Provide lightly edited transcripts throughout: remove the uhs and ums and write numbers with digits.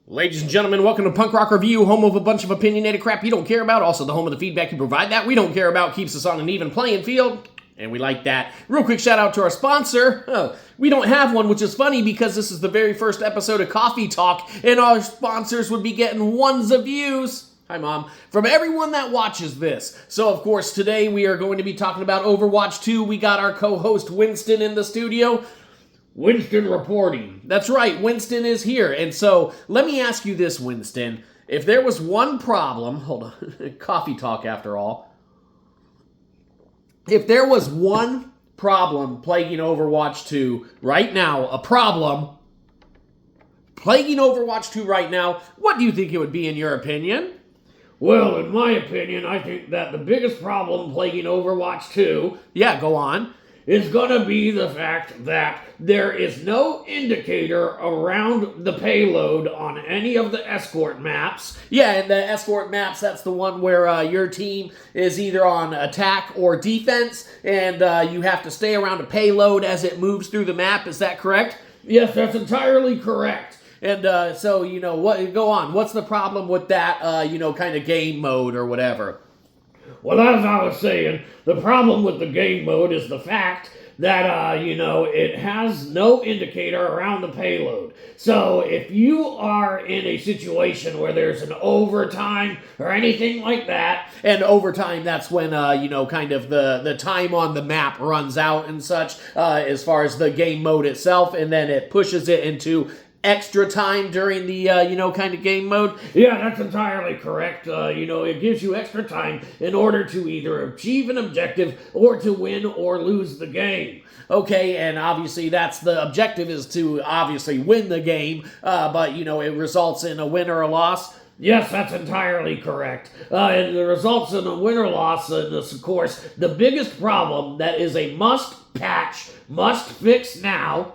Ladies and gentlemen, welcome to Punk Rock Review, home of a bunch of opinionated crap you don't care about, also the home of the feedback you provide that we don't care about, keeps us on an even playing field, and we like that. Real quick shout out to our sponsor. We don't have one, which is funny because this is the very first episode of Coffee Talk, and our sponsors would be getting ones of views. Hi, Mom. From everyone that watches this. So, of course, today we are going to be talking about Overwatch 2. We got our co-host Winston in the studio. Winston reporting. That's right, Winston is here. And so, let me ask you this, Winston. If there was one problem, hold on, coffee talk after all. If there was one problem plaguing Overwatch 2 right now, a problem plaguing Overwatch 2 right now, what do you think it would be in your opinion? Well, in my opinion, I think that the biggest problem plaguing Overwatch 2... Yeah, go on. ...is gonna be the fact that there is no indicator around the payload on any of the escort maps. Yeah, and the escort maps, that's the one where your team is either on attack or defense, and you have to stay around a payload as it moves through the map. Is that correct? Yes, that's entirely correct. And so, what? Go on. What's the problem with that, kind of game mode or whatever? Well, as I was saying, the problem with the game mode is the fact that, it has no indicator around the payload. So if you are in a situation where there's an overtime or anything like that... And overtime, that's when, kind of the time on the map runs out and such, as far as the game mode itself, and then it pushes it into extra time during the, kind of game mode? Yeah, that's entirely correct. It gives you extra time in order to either achieve an objective or to win or lose the game. Okay, and obviously that's the objective is to obviously win the game, but, it results in a win or a loss. Yes, that's entirely correct. And it results in a win or loss, and this, of course, the biggest problem that is a must patch, must fix now.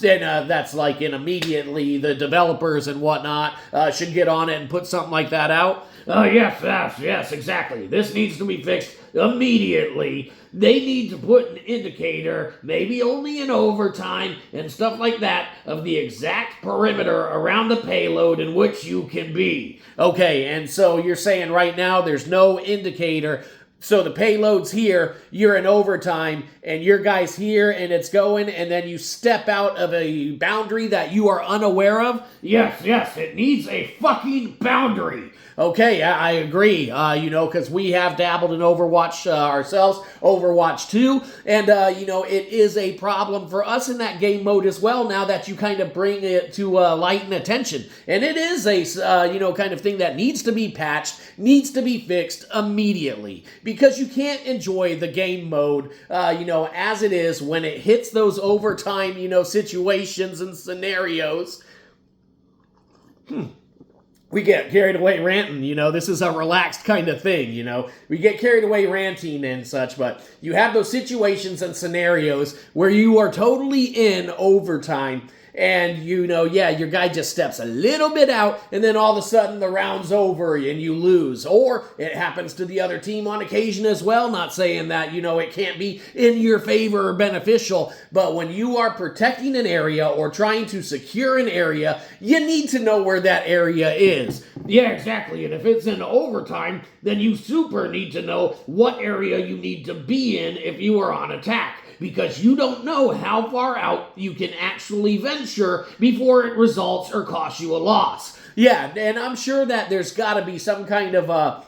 And that's like immediately the developers and whatnot should get on it and put something like that out. Yes, exactly. This needs to be fixed immediately. They need to put an indicator, maybe only in overtime and stuff like that, of the exact perimeter around the payload in which you can be. Okay, and so you're saying right now there's no indicator. So the payload's here, you're in overtime, and your guy's here, and it's going, and then you step out of a boundary that you are unaware of? Yes, it needs a fucking boundary. Okay, I agree, because we have dabbled in Overwatch ourselves, Overwatch 2, and, it is a problem for us in that game mode as well now that you kind of bring it to light and attention. And it is a, kind of thing that needs to be patched, needs to be fixed immediately, because you can't enjoy the game mode, as it is when it hits those overtime, situations and scenarios. We get carried away ranting, this is a relaxed kind of thing, We get carried away ranting and such, but you have those situations and scenarios where you are totally in overtime, and your guy just steps a little bit out, and then all of a sudden the round's over and you lose. Or it happens to the other team on occasion as well, not saying that, it can't be in your favor or beneficial, but when you are protecting an area or trying to secure an area, you need to know where that area is. Yeah, exactly, and if it's in overtime, then you super need to know what area you need to be in if you are on attack, because you don't know how far out you can actually venture before it results or costs you a loss. Yeah, and I'm sure that there's got to be some kind of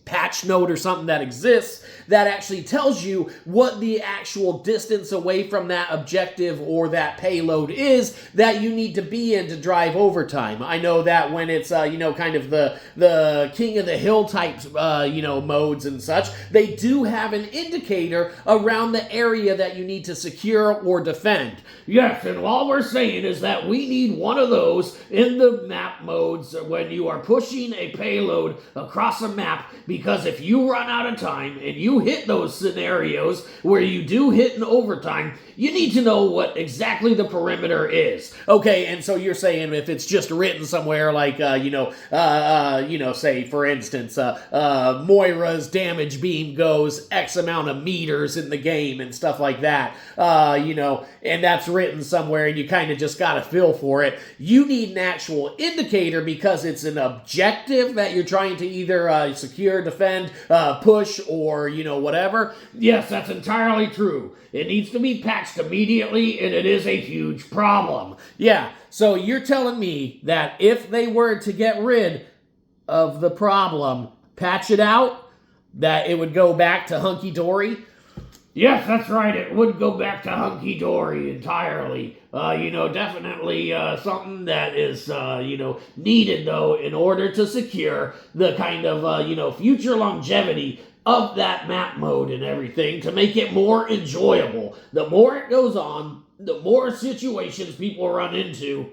patch note or something that exists that actually tells you what the actual distance away from that objective or that payload is that you need to be in to drive overtime. I know that when it's, kind of the King of the Hill type, modes and such, they do have an indicator around the area that you need to secure or defend. Yes, and all we're saying is that we need one of those in the map modes when you are pushing a payload across a map, because if you run out of time and you hit those scenarios where you do hit in overtime, you need to know what exactly the perimeter is. Okay, and so you're saying if it's just written somewhere like, say, for instance, Moira's damage beam goes X amount of meters in the game and stuff like that, and that's written somewhere and you kind of just got a feel for it, you need an actual indicator because it's an objective that you're trying to either secure, defend, push, or, whatever. Yes, that's entirely true. It needs to be patched immediately, and it is a huge problem. Yeah, so you're telling me that if they were to get rid of the problem, patch it out, that it would go back to hunky-dory? Yes, that's right. It would go back to hunky-dory entirely. Definitely something that is, needed, though, in order to secure the kind of, future longevity of that map mode and everything to make it more enjoyable. The more it goes on, the more situations people run into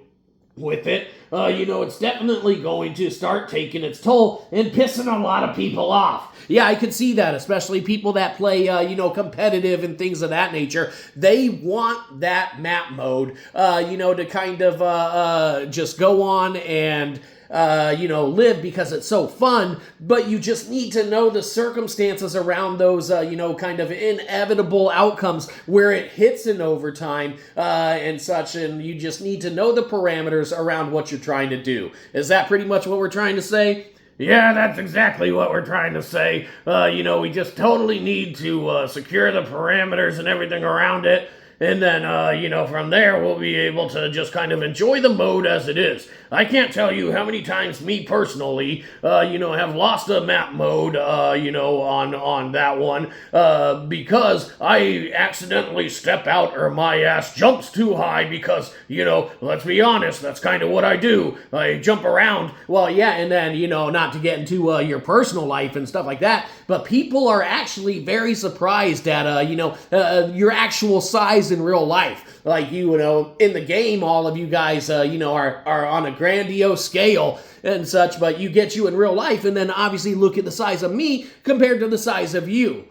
with it, it's definitely going to start taking its toll and pissing a lot of people off. Yeah, I can see that, especially people that play, competitive and things of that nature. They want that map mode, to kind of just go on and live because it's so fun, but you just need to know the circumstances around those, kind of inevitable outcomes where it hits in overtime and such, and you just need to know the parameters around what you're trying to do. Is that pretty much what we're trying to say? Yeah, that's exactly what we're trying to say. We just totally need to secure the parameters and everything around it. And then, from there, we'll be able to just kind of enjoy the mode as it is. I can't tell you how many times me personally, have lost a map mode, on that one, because I accidentally step out or my ass jumps too high because, let's be honest, that's kind of what I do. I jump around. Well, yeah, and then, not to get into your personal life and stuff like that, but people are actually very surprised at, your actual size in real life. Like, in the game, all of you guys, are on a grandiose scale and such, but you get you in real life, and then obviously look at the size of me compared to the size of you.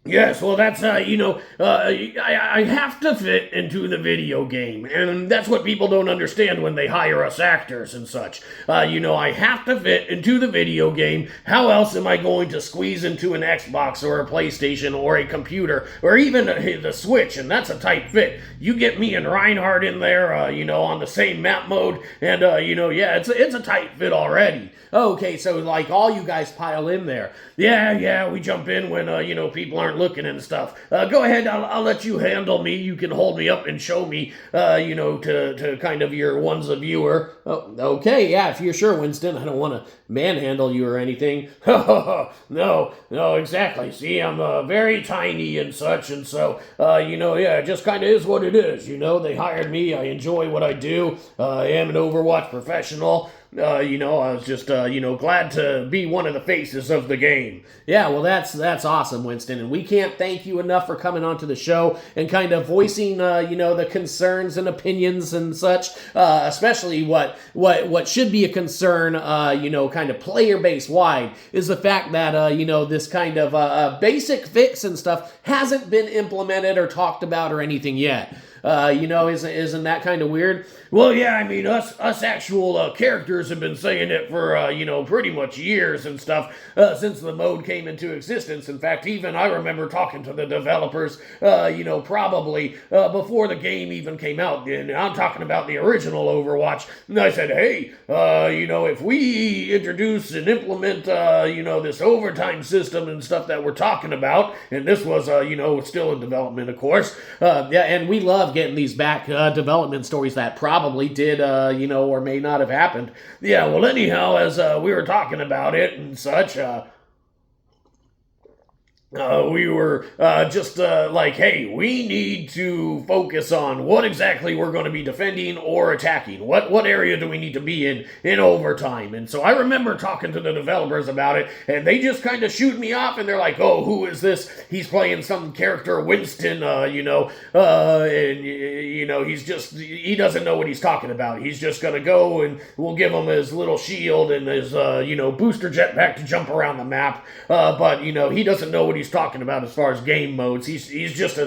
Yes, well, that's, I have to fit into the video game, and that's what people don't understand when they hire us actors and such. I have to fit into the video game. How else am I going to squeeze into an Xbox or a PlayStation or a computer or even the Switch, and that's a tight fit. You get me and Reinhardt in there, on the same map mode, and, it's a tight fit already. Okay, so like all you guys pile in there. Yeah, we jump in when, people aren't looking and stuff. Go ahead, I'll let you handle me. You can hold me up and show me, to kind of your one's a viewer. Oh, okay, yeah, if you're sure, Winston. I don't want to manhandle you or anything. No, exactly. See, I'm very tiny and such, and so, it just kind of is what it is. They hired me. I enjoy what I do. I am an Overwatch professional. I was just, glad to be one of the faces of the game. Yeah, well, that's awesome, Winston, and we can't thank you enough for coming onto the show and kind of voicing, the concerns and opinions and such, especially what should be a concern, kind of player-base wide, is the fact that, this kind of basic fix and stuff hasn't been implemented or talked about or anything yet. Isn't that kind of weird? Well, yeah, I mean, us actual characters have been saying it for, pretty much years and stuff, since the mode came into existence. In fact, even I remember talking to the developers, probably before the game even came out. And I'm talking about the original Overwatch. And I said, hey, if we introduce and implement, this overtime system and stuff that we're talking about, and this was, still in development, of course. And we love getting these back development stories that probably did, or may not have happened. Yeah, well, anyhow, as we were talking about it and such, we were just like, hey, we need to focus on what exactly we're going to be defending or attacking. What area do we need to be in overtime? And so I remember talking to the developers about it, and they just kind of shoot me off, and they're like, oh, who is this? He's playing some character, Winston, and he doesn't know what he's talking about. He's just going to go, and we'll give him his little shield and his, booster jetpack to jump around the map. But he doesn't know what he's talking about as far as game modes. He's just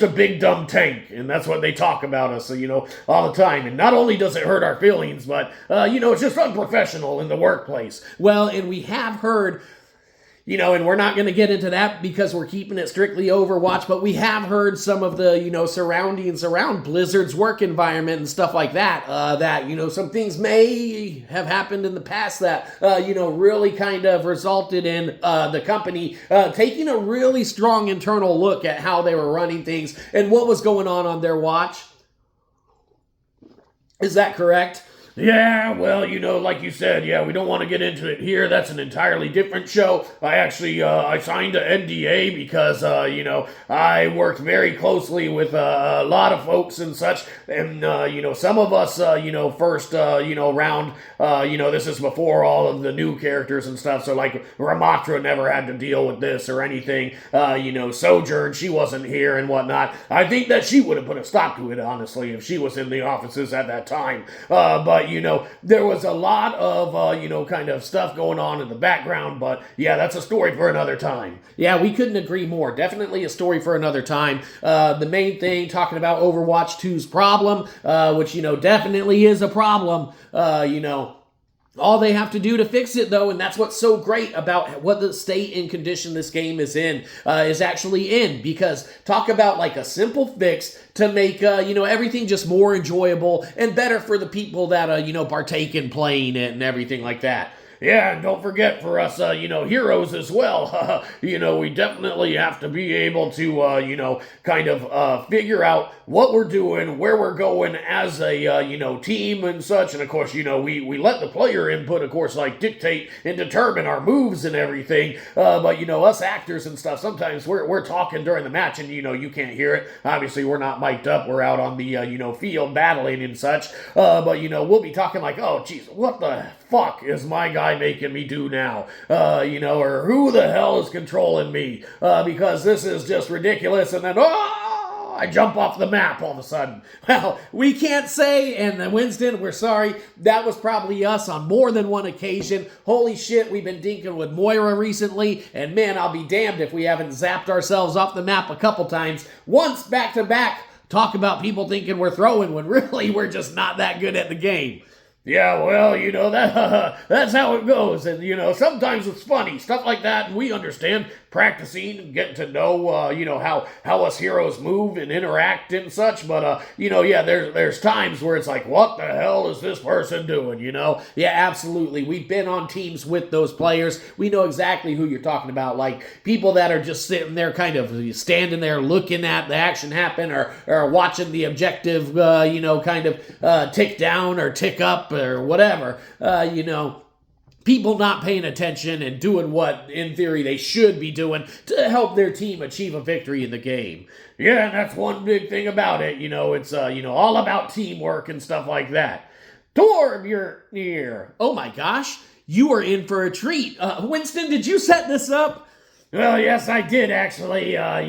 a big dumb tank, and that's what they talk about us, all the time. And not only does it hurt our feelings, but it's just unprofessional in the workplace. Well, and we have heard, and we're not going to get into that because we're keeping it strictly Overwatch, but we have heard some of the, surroundings around Blizzard's work environment and stuff like that, some things may have happened in the past that, really kind of resulted in the company taking a really strong internal look at how they were running things and what was going on their watch. Is that correct? Yeah, well, like you said, we don't want to get into it here. That's an entirely different show. I actually, I signed an NDA because, I worked very closely with a lot of folks and such. And, some of us, first, round, this is before all of the new characters and stuff. So, like, Ramatra never had to deal with this or anything. Sojourn, she wasn't here and whatnot. I think that she would have put a stop to it, honestly, if she was in the offices at that time. But there was a lot of, kind of stuff going on in the background, but yeah, that's a story for another time. Yeah, we couldn't agree more. Definitely a story for another time. The main thing, talking about Overwatch 2's problem, which, definitely is a problem, all they have to do to fix it, though, and that's what's so great about what the state and condition this game is in, is actually in. Because talk about like a simple fix to make, everything just more enjoyable and better for the people that, partake in playing it and everything like that. Yeah, and don't forget for us, heroes as well. We definitely have to be able to, figure out what we're doing, where we're going as a, team and such. And of course, we let the player input, of course, like dictate and determine our moves and everything. But, us actors and stuff, sometimes we're talking during the match and, you can't hear it. Obviously, we're not mic'd up. We're out on the, field battling and such. But, we'll be talking like, oh, geez, what the fuck is my guy making me do now? Or who the hell is controlling me? Because this is just ridiculous. And then, I jump off the map all of a sudden. Well, we can't say, and Winston, we're sorry, that was probably us on more than one occasion. Holy shit, we've been dinking with Moira recently, and man, I'll be damned if we haven't zapped ourselves off the map a couple times. Once back to back, talk about people thinking we're throwing when really we're just not that good at the game. Yeah, well, that's how it goes. And, sometimes it's funny, stuff like that, and we understand practicing and getting to know, how us heroes move and interact and such. But, there's times where it's like, what the hell is this person doing, Yeah, absolutely. We've been on teams with those players. We know exactly who you're talking about. Like, people that are just sitting there kind of standing there looking at the action happen or watching the objective, tick down or tick up or whatever, people not paying attention and doing what, in theory, they should be doing to help their team achieve a victory in the game. Yeah, and that's one big thing about it. It's, all about teamwork and stuff like that. Torb, you're here. Oh my gosh, you are in for a treat. Winston, did you set this up? Well, yes, I did, actually. I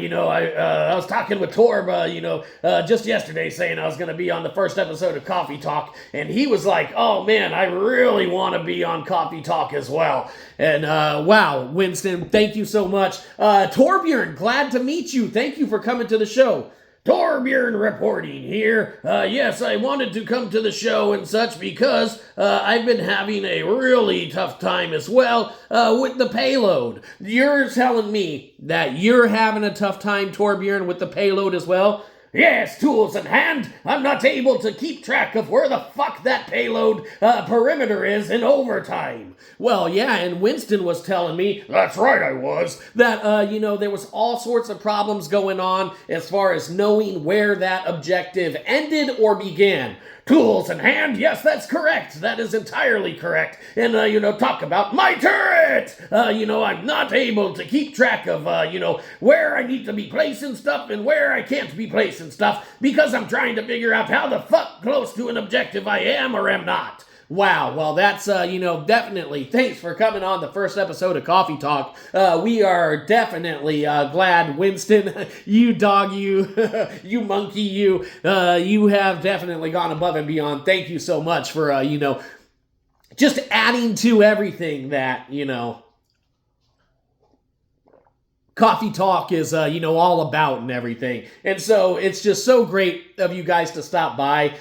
was talking with Torb, just yesterday, saying I was going to be on the first episode of Coffee Talk, and he was like, oh, man, I really want to be on Coffee Talk as well. And, wow, Winston, thank you so much. Torbjorn, glad to meet you. Thank you for coming to the show. Torbjorn reporting here. Yes, I wanted to come to the show and such because I've been having a really tough time as well with the payload. You're telling me that you're having a tough time, Torbjorn, with the payload as well? Yes, tools in hand, I'm not able to keep track of where the fuck that payload perimeter is in overtime. Well, yeah, and Winston was telling me, that's right, I was, that, there was all sorts of problems going on as far as knowing where that objective ended or began. tools in hand. Yes, that's correct. That is entirely correct. And, talk about my turret. I'm not able to keep track of, where I need to be placing stuff and where I can't be placing stuff because I'm trying to figure out how the fuck close to an objective I am or am not. Wow, well, that's, definitely, thanks for coming on the first episode of Coffee Talk. We are definitely glad, Winston, you dog, you, you monkey, you have definitely gone above and beyond. Thank you so much for, just adding to everything that, Coffee Talk is, all about and everything. And so it's just so great of you guys to stop by.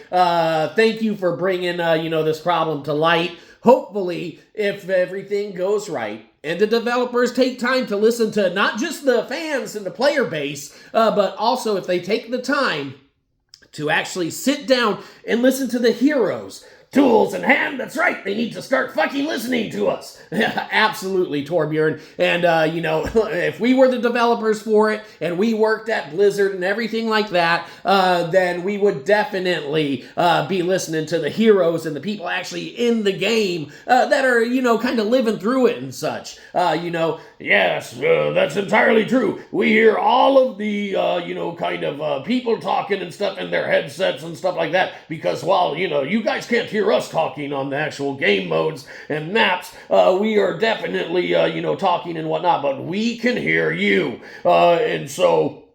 Thank you for bringing, this problem to light. Hopefully, if everything goes right and the developers take time to listen to not just the fans and the player base, but also if they take the time to actually sit down and listen to the heroes, tools in hand, that's right, they need to start fucking listening to us. Absolutely, Torbjorn. And, if we were the developers for it, and we worked at Blizzard and everything like that, then we would definitely be listening to the heroes and the people actually in the game that are, kind of living through it and such. Yes, that's entirely true. We hear all of the, people talking and stuff in their headsets and stuff like that because, while, you guys can't hear us talking on the actual game modes and maps, we are definitely, talking and whatnot, but we can hear you. And so,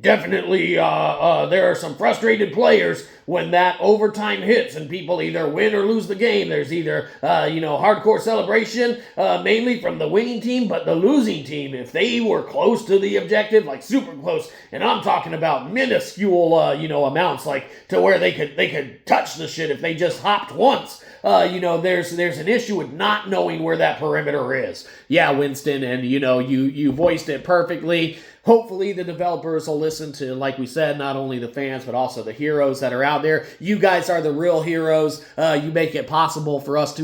definitely, there are some frustrated players when that overtime hits and people either win or lose the game. There's either, hardcore celebration, mainly from the winning team, but the losing team, if they were close to the objective, like super close, and I'm talking about minuscule, amounts, like to where they could touch the shit if they just hopped once. There's an issue with not knowing where that perimeter is. Yeah, Winston, and you voiced it perfectly. Hopefully the developers will listen to, like we said, not only the fans, but also the heroes that are out there. You guys are the real heroes. You make it possible for us to,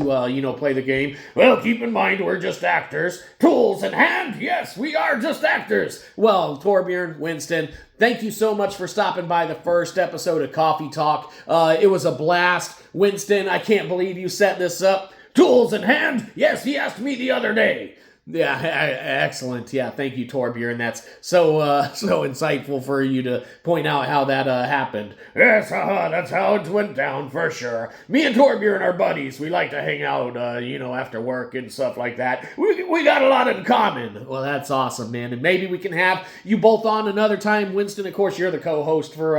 play the game. Well, keep in mind, we're just actors. Tools in hand, yes, we are just actors. Well, Torbjorn, Winston, thank you so much for stopping by the first episode of Coffee Talk. It was a blast. Winston, I can't believe you set this up. Tools in hand? Yes, he asked me the other day. Yeah, excellent. Yeah, thank you, Torbjorn. That's so insightful for you to point out how that happened. Yes, that's how it went down for sure. Me and Torbjorn are buddies. We like to hang out, after work and stuff like that. We got a lot in common. Well, that's awesome, man. And maybe we can have you both on another time. Winston, of course, you're the co-host for,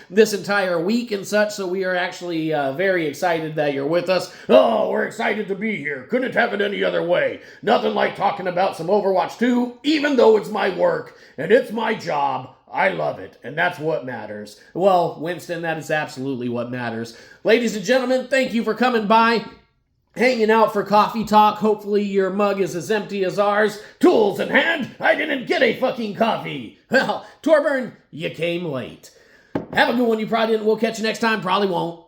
this entire week and such, so we are actually very excited that you're with us. Oh, we're excited to be here. Couldn't have it any other way. Nothing like talking about some Overwatch 2, even though it's my work and it's my job. I love it, and that's what matters. Well, Winston, that is absolutely what matters. Ladies and gentlemen, thank you for coming by, hanging out for Coffee Talk. Hopefully your mug is as empty as ours. Tools in hand, I didn't get a fucking coffee. Well, Torbjorn, you came late. Have a good one, you probably didn't. We'll catch you next time. Probably won't.